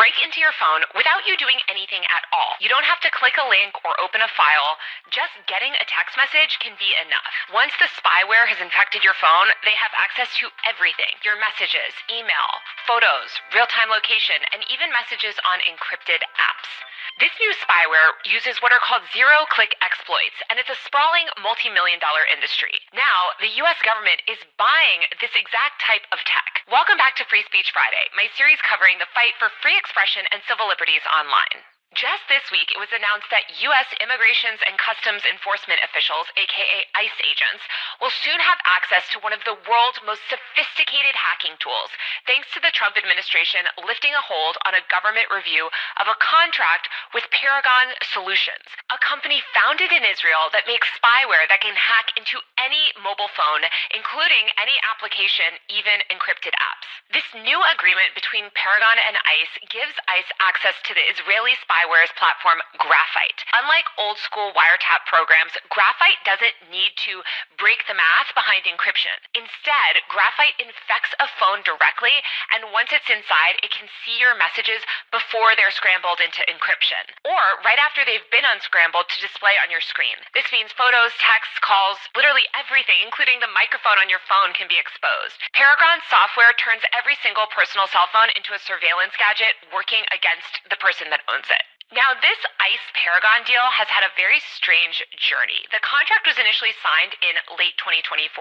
break into your phone without you doing anything at all. You don't have to click a link or open a file. Just getting a text message can be enough. Once the spyware has infected your phone, they have access to everything. Your messages, email, photos, real-time location, and even messages on encrypted apps. This new spyware uses what are called zero-click exploits, and it's a sprawling multi-million-dollar industry. Now, the U.S. government is buying this exact type of tech. Welcome back to Free Speech Friday, my series covering the fight for free expression and civil liberties online. Just this week, it was announced that U.S. Immigrations and Customs Enforcement officials, aka ICE agents, will soon have access to one of the world's most sophisticated hacking tools, thanks to the Trump administration lifting a hold on a government review of a contract with Paragon Solutions, a company founded in Israel that makes spyware that can hack into any mobile phone, including any application, even encrypted apps. This new agreement between Paragon and ICE gives ICE access to the Israeli spyware's platform Graphite. Unlike old school wiretap programs, Graphite doesn't need to break the math behind encryption. Instead, Graphite infects a phone directly, and once it's inside, it can see your messages before they're scrambled into encryption, or right after they've been unscrambled to display on your screen. This means photos, texts, calls, literally everything, including the microphone on your phone, can be exposed. Paragon software turns every single personal cell phone into a surveillance gadget working against the person that owns it. Now, this ICE Paragon deal has had a very strange journey. The contract was initially signed in late 2024,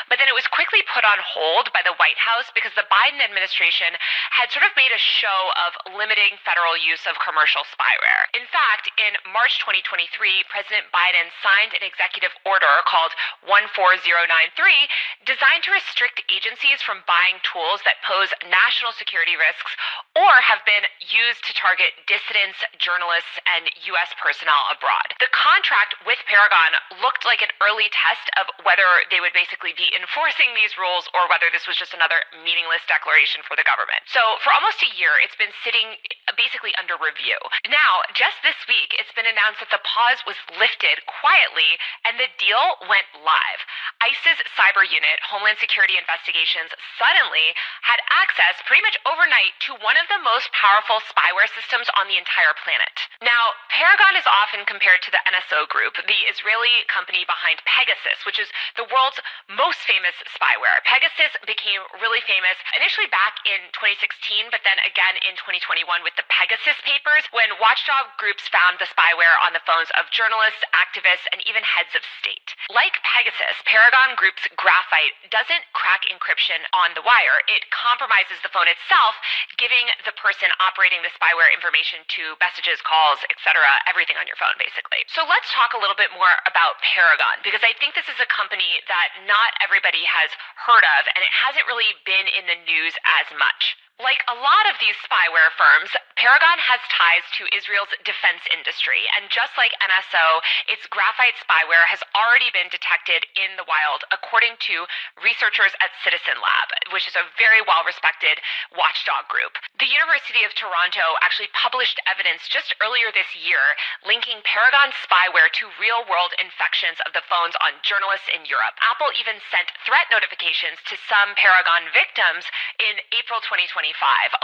but then it was quickly put on hold by the White House because the Biden administration had sort of made a show of limiting federal use of commercial spyware. In fact, in March 2023, President Biden signed an executive order called 14093 designed to restrict agencies from buying tools that pose national security risks or have been used to target dissidents, journalists, and U.S. personnel abroad. The contract with Paragon looked like an early test of whether they would basically be enforcing these rules or whether this was just another meaningless declaration for the government. So for almost a year, it's been sitting basically under review. Now, just this week, it's been announced that the pause was lifted quietly and the deal went live. ICE's cyber unit, Homeland Security Investigations, suddenly had access pretty much overnight to one of the most powerful spyware systems on the entire planet. Now, Paragon is often compared to the NSO Group, the Israeli company behind Pegasus, which is the world's most famous spyware. Pegasus became really famous initially back in 2016, but then again in 2021 with the Pegasus Papers, when watchdog groups found the spyware on the phones of journalists, activists, and even heads of state. Like Pegasus, Paragon Group's Graphite doesn't crack encryption on the wire. It compromises the phone itself, giving the person operating the spyware information to messages, calls, etc., everything on your phone, basically. So let's talk a little bit more about Paragon, because I think this is a company that not everybody has heard of, and it hasn't really been in the news as much. Like a lot of these spyware firms, Paragon has ties to Israel's defense industry, and just like NSO, its Graphite spyware has already been detected in the wild, according to researchers at Citizen Lab, which is a very well-respected watchdog group. The University of Toronto actually published evidence just earlier this year linking Paragon spyware to real-world infections of the phones on journalists in Europe. Apple even sent threat notifications to some Paragon victims in April 2025,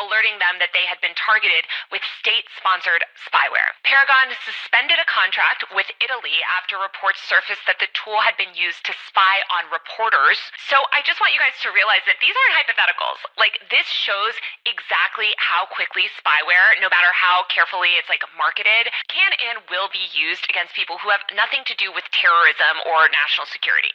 alerting them that they had been targeted with state-sponsored spyware. Paragon suspended a contract with Italy after reports surfaced that the tool had been used to spy on reporters. So I just want you guys to realize that these aren't hypotheticals. Like, this shows exactly how quickly spyware, no matter how carefully it's marketed, can and will be used against people who have nothing to do with terrorism or national security.